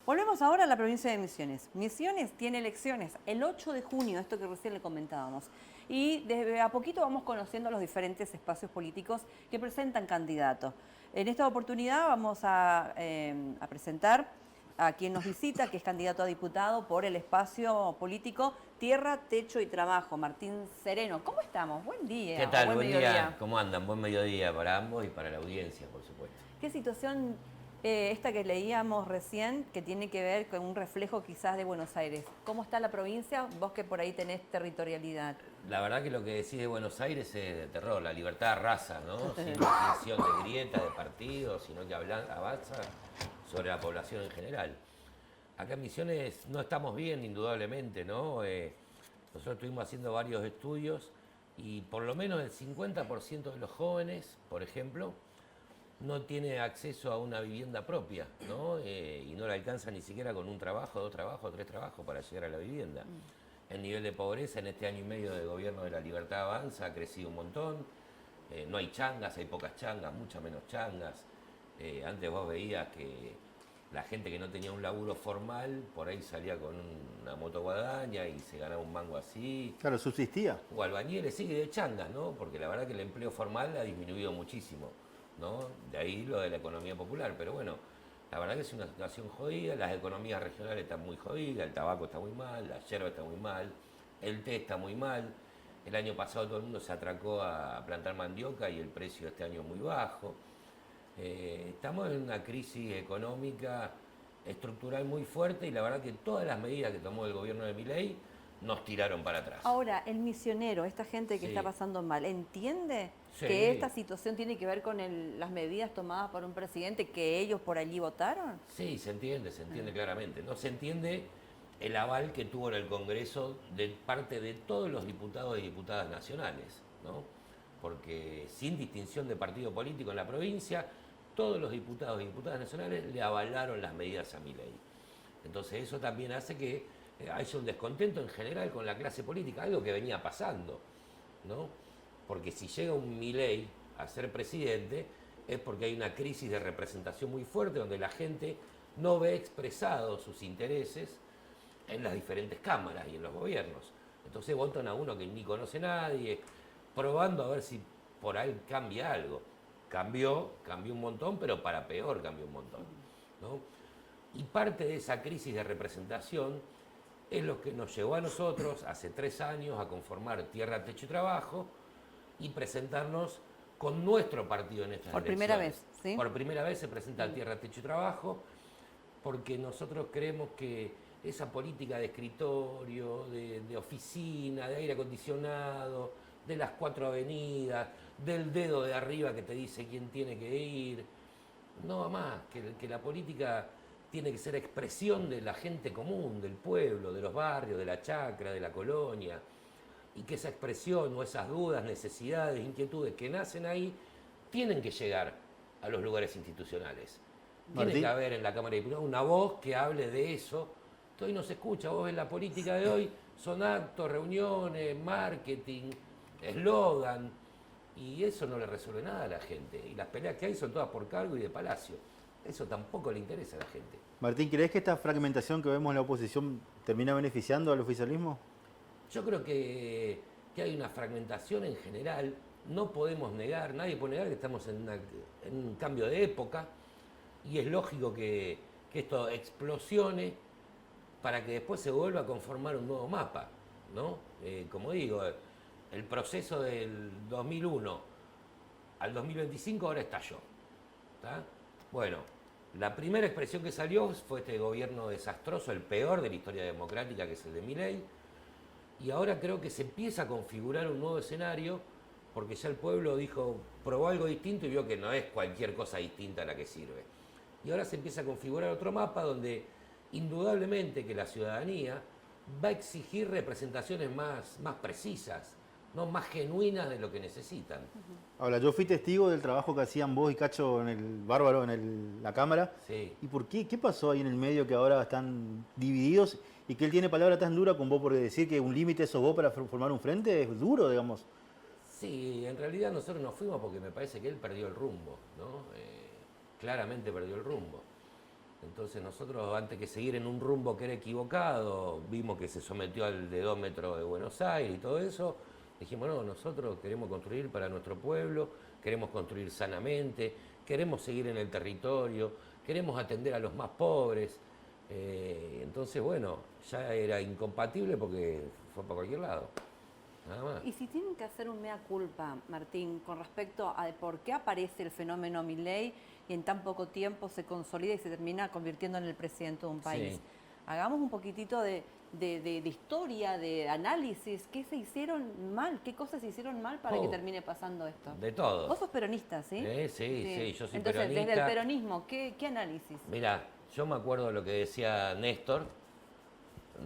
Volvemos ahora a la provincia de Misiones. Misiones tiene elecciones el 8 de junio, esto que recién le comentábamos. Y desde a poquito vamos conociendo los diferentes espacios políticos que presentan candidatos. En esta oportunidad vamos a presentar a quien nos visita, que es candidato a diputado por el espacio político Tierra, Techo y Trabajo, Martín Sereno. ¿Cómo estamos? Buen día. ¿Qué tal? Buen Buen mediodía. día. ¿Cómo andan? Buen mediodía para ambos y para la audiencia, por supuesto. ¿Qué situación esta que leíamos recién, que tiene que ver con un reflejo quizás de Buenos Aires? ¿Cómo está la provincia? Vos que por ahí tenés territorialidad. La verdad que lo que decís de Buenos Aires es de terror, la libertad arrasa, ¿no? Sin distinción de grieta, de partido, sino que avanza sobre la población en general. Acá en Misiones no estamos bien, indudablemente, ¿no? Nosotros estuvimos haciendo varios estudios y por lo menos el 50% de los jóvenes, por ejemplo, no tiene acceso a una vivienda propia, ¿no? Y no le alcanza ni siquiera con un trabajo, dos trabajos, tres trabajos para llegar a la vivienda. El nivel de pobreza en este año y medio de gobierno de la Libertad Avanza ha crecido un montón. No hay changas, hay pocas changas, muchas menos changas. Antes vos veías que la gente que no tenía un laburo formal, por ahí salía con una motoguadaña y se ganaba un mango así. Claro, subsistía. O albañiles, sí, de changas, ¿no? Porque la verdad que el empleo formal ha disminuido muchísimo, ¿no? De ahí lo de la economía popular, pero bueno, la verdad que es una situación jodida, las economías regionales están muy jodidas, el tabaco está muy mal, la yerba está muy mal, el té está muy mal, el año pasado todo el mundo se atracó a plantar mandioca y el precio este año es muy bajo. Estamos en una crisis económica estructural muy fuerte y la verdad que todas las medidas que tomó el gobierno de Milei nos tiraron para atrás. Ahora, el misionero, esta gente que Sí. está pasando mal, ¿entiende Sí. que esta situación tiene que ver con las medidas tomadas por un presidente que ellos por allí votaron? Sí, se entiende claramente. No se entiende el aval que tuvo en el Congreso de parte de todos los diputados y diputadas nacionales, ¿no? Porque sin distinción de partido político en la provincia, todos los diputados y diputadas nacionales le avalaron las medidas a Milei. Entonces eso también hace que haya un descontento en general con la clase política, algo que venía pasando, ¿no? Porque si llega un Milei a ser presidente es porque hay una crisis de representación muy fuerte donde la gente no ve expresados sus intereses en las diferentes cámaras y en los gobiernos. Entonces votan a uno que ni conoce a nadie, probando a ver si por ahí cambia algo. Cambió un montón, pero para peor cambió un montón, ¿no? Y parte de esa crisis de representación es lo que nos llevó a nosotros hace 3 años a conformar Tierra, Techo y Trabajo y presentarnos con nuestro partido en estas Por elecciones. primera vez, ¿sí? Por primera vez se presenta Tierra, Techo y Trabajo porque nosotros creemos que esa política de escritorio, de oficina, de aire acondicionado, de las 4 avenidas, del dedo de arriba que te dice quién tiene que ir, no va más, que la política tiene que ser expresión de la gente común, del pueblo, de los barrios, de la chacra, de la colonia, y que esa expresión o esas dudas, necesidades, inquietudes que nacen ahí, tienen que llegar a los lugares institucionales. Tiene Martín. que haber en la Cámara de Diputados una voz que hable de eso. Hoy no se escucha, vos ves la política de hoy, son actos, reuniones, marketing, eslogan, y eso no le resuelve nada a la gente. Y las peleas que hay son todas por cargo y de palacio. Eso tampoco le interesa a la gente. Martín, ¿crees que esta fragmentación que vemos en la oposición termina beneficiando al oficialismo? Yo creo que hay una fragmentación en general. No podemos negar, nadie puede negar que estamos en un cambio de época y es lógico que esto explosione para que después se vuelva a conformar un nuevo mapa, ¿no? Como digo, el proceso del 2001 al 2025 ahora estalló, ¿tá? Bueno, la primera expresión que salió fue este gobierno desastroso, el peor de la historia democrática, que es el de Milei, y ahora creo que se empieza a configurar un nuevo escenario porque ya el pueblo probó algo distinto y vio que no es cualquier cosa distinta a la que sirve. Y ahora se empieza a configurar otro mapa donde indudablemente que la ciudadanía va a exigir representaciones más precisas, ¿no? Más genuinas de lo que necesitan. Ahora, yo fui testigo del trabajo que hacían vos y Cacho en el Bárbaro, en la Cámara. Sí. ¿Y por qué? ¿Qué pasó ahí en el medio que ahora están divididos y que él tiene palabra tan dura con vos por decir que un límite sos vos para formar un frente? Es duro, digamos. Sí, en realidad nosotros nos fuimos porque me parece que él perdió el rumbo, ¿no? Claramente perdió el rumbo. Entonces nosotros, antes que seguir en un rumbo que era equivocado, vimos que se sometió al dedómetro de Buenos Aires y todo eso, dijimos, no, nosotros queremos construir para nuestro pueblo, queremos construir sanamente, queremos seguir en el territorio, queremos atender a los más pobres. Entonces, bueno, ya era incompatible porque fue para cualquier lado. Nada más. Y si tienen que hacer un mea culpa, Martín, con respecto a por qué aparece el fenómeno Milei y en tan poco tiempo se consolida y se termina convirtiendo en el presidente de un país. Sí. Hagamos un poquitito de historia, de análisis. ¿Qué se hicieron mal? ¿Qué cosas se hicieron mal para que termine pasando esto? De todo. Vos sos peronista, ¿sí? Sí, yo soy Entonces, peronista. desde el peronismo, ¿qué análisis? Mirá, yo me acuerdo lo que decía Néstor.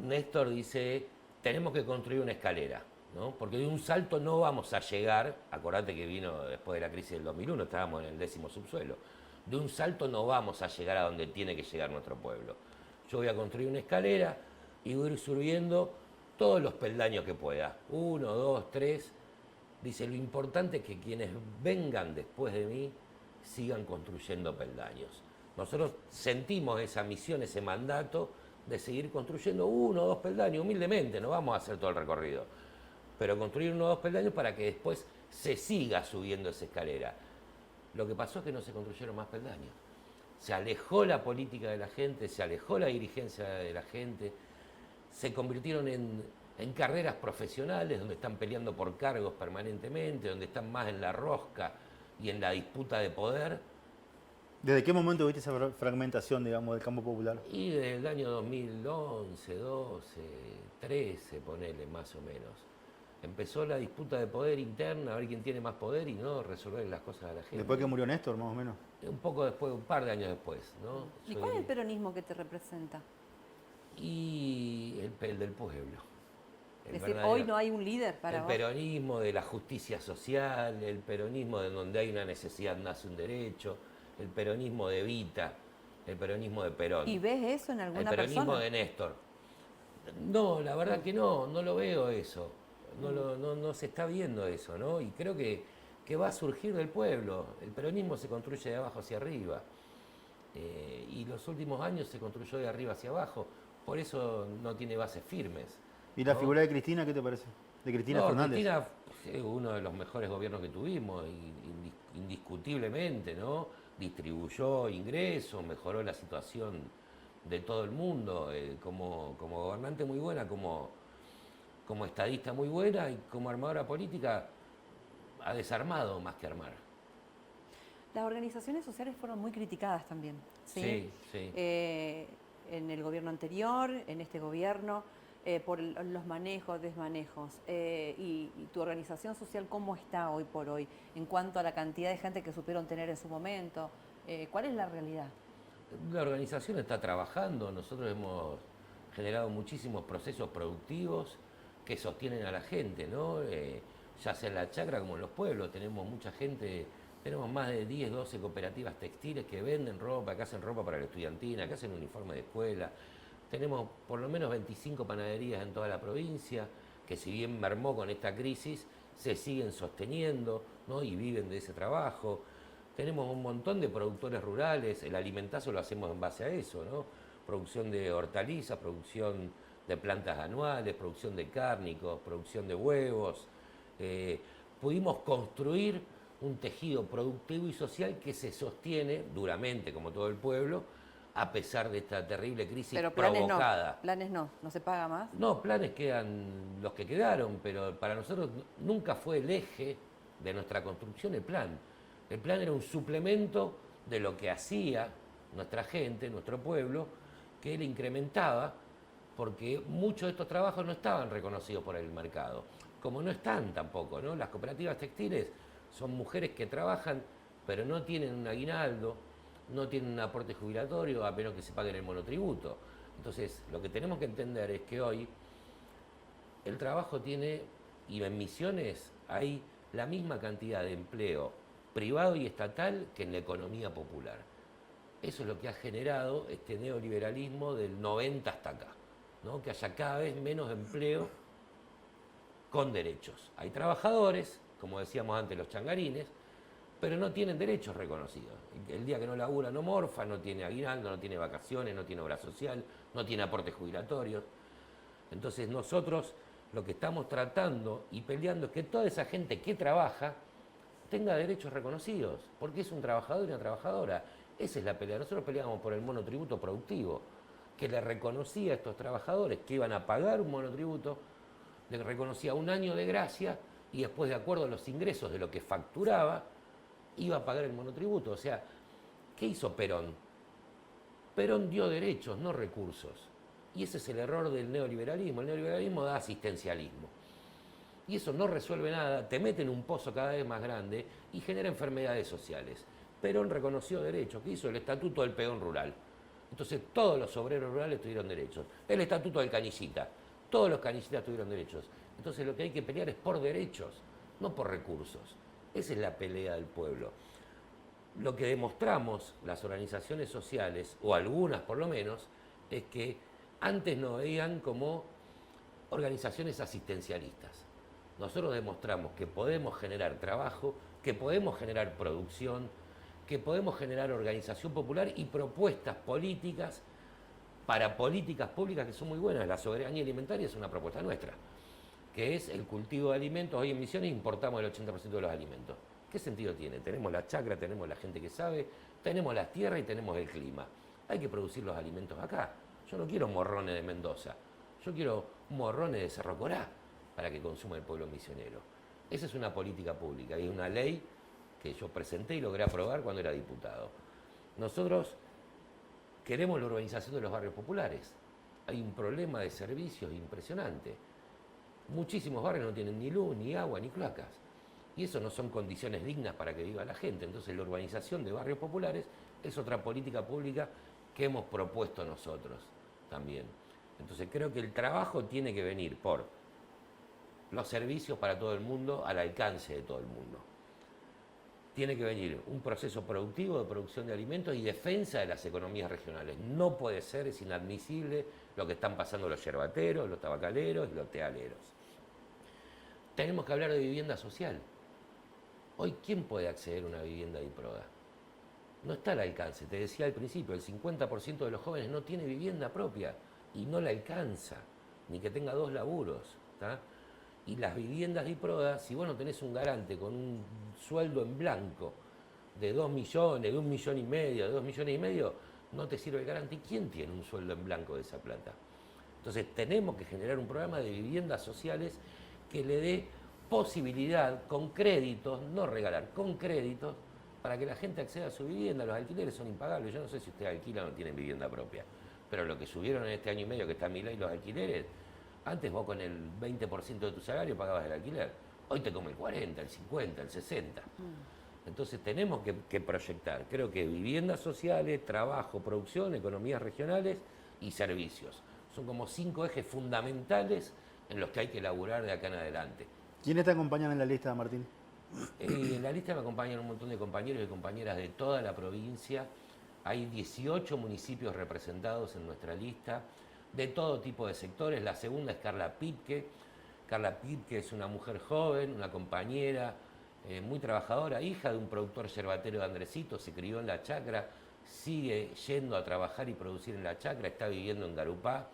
Néstor dice, tenemos que construir una escalera, ¿no? Porque de un salto no vamos a llegar, acordate que vino después de la crisis del 2001, estábamos en el 10º subsuelo, de un salto no vamos a llegar a donde tiene que llegar nuestro pueblo. Yo voy a construir una escalera y voy a ir subiendo todos los peldaños que pueda, 1, 2, 3. Dice, lo importante es que quienes vengan después de mí sigan construyendo peldaños. Nosotros sentimos esa misión, ese mandato de seguir construyendo 1 o 2 peldaños, humildemente, no vamos a hacer todo el recorrido, pero construir 1 o 2 peldaños para que después se siga subiendo esa escalera. Lo que pasó es que no se construyeron más peldaños. Se alejó la política de la gente, se alejó la dirigencia de la gente, se convirtieron en carreras profesionales donde están peleando por cargos permanentemente, donde están más en la rosca y en la disputa de poder. ¿Desde qué momento viste esa fragmentación, digamos, del campo popular? Y desde el año 2011, 12, 13, ponele más o menos. Empezó la disputa de poder interna, a ver quién tiene más poder y no resolver las cosas a la gente. Después que murió Néstor, más o menos. Un poco después, un par de años después, ¿no? ¿Y cuál es el peronismo que te representa? Y el del pueblo. Es decir, hoy no hay un líder para el vos. peronismo de la justicia social, el peronismo de donde hay una necesidad nace un derecho, el peronismo de Evita, el peronismo de Perón. ¿Y ves eso en alguna persona? El peronismo de Néstor. No, la verdad que no lo veo eso. No se está viendo eso, ¿no? Y creo que va a surgir del pueblo. El peronismo se construye de abajo hacia arriba. Y los últimos años se construyó de arriba hacia abajo. Por eso no tiene bases firmes. ¿Y la ¿no? figura de Cristina qué te parece? De Cristina Fernández. Cristina es uno de los mejores gobiernos que tuvimos, indiscutiblemente, ¿no? Distribuyó ingresos, mejoró la situación de todo el mundo, como gobernante muy buena, como estadista muy buena y como armadora política ha desarmado más que armar. Las organizaciones sociales fueron muy criticadas también, ¿sí? Sí. En el gobierno anterior, en este gobierno, por los manejos, desmanejos. Y tu organización social, ¿cómo está hoy por hoy en cuanto a la cantidad de gente que supieron tener en su momento? ¿Cuál es la realidad? La organización está trabajando, nosotros hemos generado muchísimos procesos productivos que sostienen a la gente, ¿no? Ya sea en la chacra como en los pueblos, tenemos mucha gente, tenemos más de 10, 12 cooperativas textiles que venden ropa, que hacen ropa para la estudiantina, que hacen uniforme de escuela. Tenemos por lo menos 25 panaderías en toda la provincia, que si bien mermó con esta crisis, se siguen sosteniendo, ¿no? Y viven de ese trabajo. Tenemos un montón de productores rurales, el alimentazo lo hacemos en base a eso, ¿no? Producción de hortalizas, producción de plantas anuales, producción de cárnicos, producción de huevos. Pudimos construir un tejido productivo y social que se sostiene duramente, como todo el pueblo, a pesar de esta terrible crisis provocada. Planes no se paga más. No, planes quedan los que quedaron, pero para nosotros nunca fue el eje de nuestra construcción el plan. El plan era un suplemento de lo que hacía nuestra gente, nuestro pueblo, que él incrementaba, porque muchos de estos trabajos no estaban reconocidos por el mercado, como no están tampoco, ¿no? Las cooperativas textiles son mujeres que trabajan, pero no tienen un aguinaldo, no tienen un aporte jubilatorio, a menos que se paguen el monotributo. Entonces, lo que tenemos que entender es que hoy el trabajo tiene, y en Misiones hay la misma cantidad de empleo privado y estatal que en la economía popular. Eso es lo que ha generado este neoliberalismo del 90 hasta acá, ¿no? Que haya cada vez menos empleo con derechos. Hay trabajadores, como decíamos antes, los changarines, pero no tienen derechos reconocidos. El día que no labura no morfa, no tiene aguinaldo, no tiene vacaciones, no tiene obra social, no tiene aportes jubilatorios. Entonces nosotros lo que estamos tratando y peleando es que toda esa gente que trabaja tenga derechos reconocidos, porque es un trabajador y una trabajadora. Esa es la pelea. Nosotros peleamos por el monotributo productivo, que le reconocía a estos trabajadores que iban a pagar un monotributo, le reconocía un año de gracia y después, de acuerdo a los ingresos de lo que facturaba, iba a pagar el monotributo. O sea, ¿qué hizo Perón? Perón dio derechos, no recursos. Y ese es el error del neoliberalismo. El neoliberalismo da asistencialismo. Y eso no resuelve nada, te mete en un pozo cada vez más grande y genera enfermedades sociales. Perón reconoció derechos. ¿Qué hizo? El Estatuto del Peón Rural. Entonces todos los obreros rurales tuvieron derechos. El Estatuto del Cañicita. Todos los cañicistas tuvieron derechos. Entonces lo que hay que pelear es por derechos, no por recursos. Esa es la pelea del pueblo. Lo que demostramos las organizaciones sociales, o algunas por lo menos, es que antes nos veían como organizaciones asistencialistas. Nosotros demostramos que podemos generar trabajo, que podemos generar producción, que podemos generar organización popular y propuestas políticas para políticas públicas que son muy buenas. La soberanía alimentaria es una propuesta nuestra, que es el cultivo de alimentos. Hoy en Misiones importamos el 80% de los alimentos. ¿Qué sentido tiene? Tenemos la chacra, tenemos la gente que sabe, tenemos las tierras y tenemos el clima. Hay que producir los alimentos acá. Yo no quiero morrones de Mendoza, yo quiero morrones de Cerro Corá para que consuma el pueblo misionero. Esa es una política pública y una ley que yo presenté y logré aprobar cuando era diputado. Nosotros queremos la urbanización de los barrios populares. Hay un problema de servicios impresionante. Muchísimos barrios no tienen ni luz, ni agua, ni cloacas. Y eso no son condiciones dignas para que viva la gente. Entonces la urbanización de barrios populares es otra política pública que hemos propuesto nosotros también. Entonces creo que el trabajo tiene que venir por los servicios para todo el mundo, al alcance de todo el mundo. Tiene que venir un proceso productivo de producción de alimentos y defensa de las economías regionales. No puede ser, es inadmisible lo que están pasando los yerbateros, los tabacaleros y los tealeros. Tenemos que hablar de vivienda social. Hoy, ¿quién puede acceder a una vivienda de IPRODA? No está al alcance. Te decía al principio, el 50% de los jóvenes no tiene vivienda propia y no la alcanza, ni que tenga 2 laburos, ¿tá? Y las viviendas de IPRODA, si vos no tenés un garante con un sueldo en blanco de 2 millones, de 1,5 millones, de 2,5 millones, no te sirve el garante. ¿Y quién tiene un sueldo en blanco de esa plata? Entonces tenemos que generar un programa de viviendas sociales que le dé posibilidad con créditos, no regalar, con créditos, para que la gente acceda a su vivienda. Los alquileres son impagables. Yo no sé si ustedes alquilan o no tienen vivienda propia, pero lo que subieron en este año y medio que está en mi ley los alquileres, antes vos con el 20% de tu salario pagabas el alquiler. Hoy te come el 40, el 50, el 60. Entonces tenemos que proyectar, creo que viviendas sociales, trabajo, producción, economías regionales y servicios. Son como 5 ejes fundamentales en los que hay que laburar de acá en adelante. ¿Quiénes te acompañan en la lista, Martín? En la lista me acompañan un montón de compañeros y compañeras de toda la provincia. Hay 18 municipios representados en nuestra lista, de todo tipo de sectores. La segunda es Carla Pipke. Carla Pipke es una mujer joven, una compañera muy trabajadora, hija de un productor yerbatero de Andresito, se crió en la chacra, sigue yendo a trabajar y producir en la chacra, está viviendo en Garupá.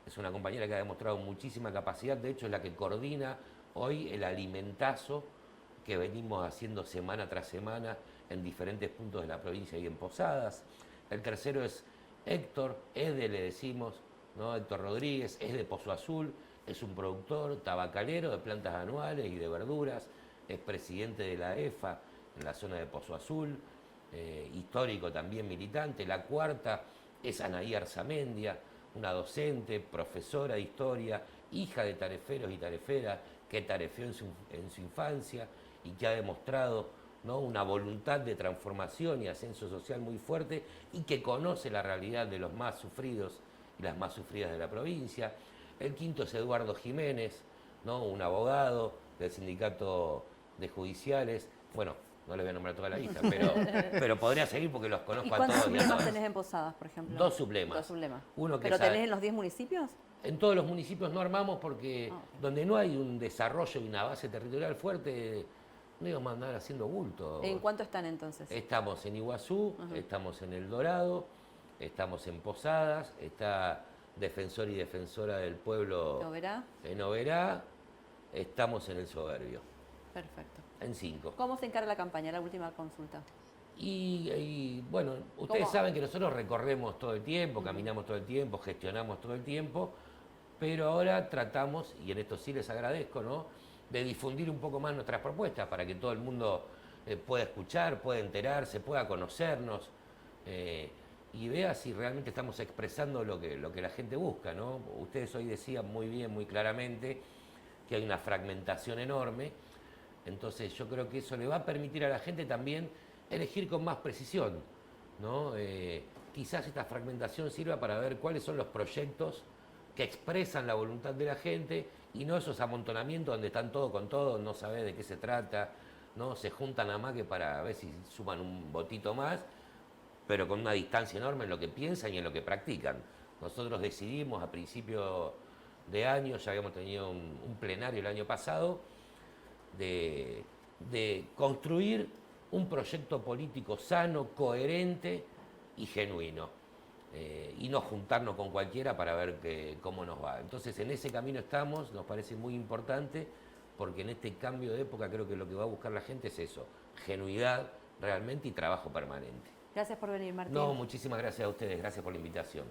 Es una compañera que ha demostrado muchísima capacidad, de hecho es la que coordina hoy el alimentazo que venimos haciendo semana tras semana en diferentes puntos de la provincia y en Posadas. El tercero es Héctor, Ede le decimos, ¿no? Héctor Rodríguez, es de Pozo Azul, es un productor tabacalero de plantas anuales y de verduras, es presidente de la EFA en la zona de Pozo Azul, histórico también militante. La cuarta es Anaí Arzamendia, una docente, profesora de historia, hija de tareferos y tareferas, que tarefeó en su infancia y que ha demostrado, ¿no?, una voluntad de transformación y ascenso social muy fuerte y que conoce la realidad de los más sufridos y las más sufridas de la provincia. El quinto es Eduardo Jiménez, ¿no?, un abogado del sindicato de judiciales. Bueno, no les voy a nombrar toda la lista, pero podría seguir porque los conozco a todos. ¿Y cuántos y a sublemas todas. tenés en Posadas, por ejemplo? 2 sublemas. 2 sublemas. Uno que ¿Pero sabe- tenés en los 10 municipios? En todos los municipios no armamos porque Ah, ok. donde no hay un desarrollo y una base territorial fuerte, no íbamos a andar haciendo bulto. ¿En cuánto están entonces? Estamos en Iguazú, estamos en El Dorado, estamos en Posadas, está Defensor y Defensora del Pueblo ¿Lo verá? en Oberá, estamos en El Soberbio, Perfecto. en 5. ¿Cómo se encara la campaña? La última consulta. Bueno, ustedes ¿Cómo? saben que nosotros recorremos todo el tiempo, caminamos todo el tiempo, gestionamos todo el tiempo, pero ahora tratamos, y en esto sí les agradezco, ¿no?, de difundir un poco más nuestras propuestas para que todo el mundo pueda escuchar, pueda enterarse, pueda conocernos y vea si realmente estamos expresando lo que la gente busca, ¿no? Ustedes hoy decían muy bien, muy claramente, que hay una fragmentación enorme, entonces yo creo que eso le va a permitir a la gente también elegir con más precisión, ¿no? Quizás esta fragmentación sirva para ver cuáles son los proyectos que expresan la voluntad de la gente y no esos amontonamientos donde están todo con todo, no sabés de qué se trata, ¿no? Se juntan a más que para ver si suman un votito más, pero con una distancia enorme en lo que piensan y en lo que practican. Nosotros decidimos a principio de año, ya habíamos tenido un plenario el año pasado, de construir un proyecto político sano, coherente y genuino. Y no juntarnos con cualquiera para ver cómo nos va. Entonces en ese camino estamos, nos parece muy importante, porque en este cambio de época creo que lo que va a buscar la gente es eso, genuidad realmente y trabajo permanente. Gracias por venir, Martín. No, muchísimas gracias a ustedes, gracias por la invitación.